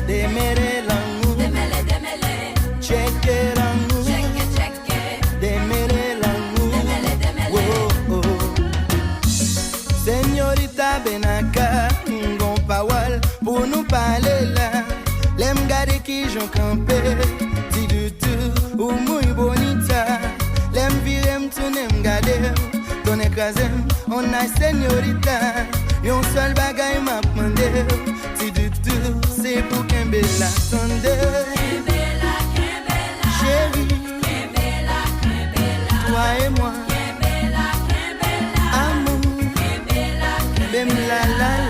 Demele langu, cheke langu, demele langu, oh oh. Señorita Benaka, ngon pawal pour nous parler là. L'aime garder qui j'en campé, dis du tout ou muy bonita. L'aime virer m'tourner m'garder, ton écrasem, on a señorita. Yon seul bagay m'a demandé, dis du tout, c'est pour qu'un bel attendeur. Chérie, toi et moi, amour, bem la la la.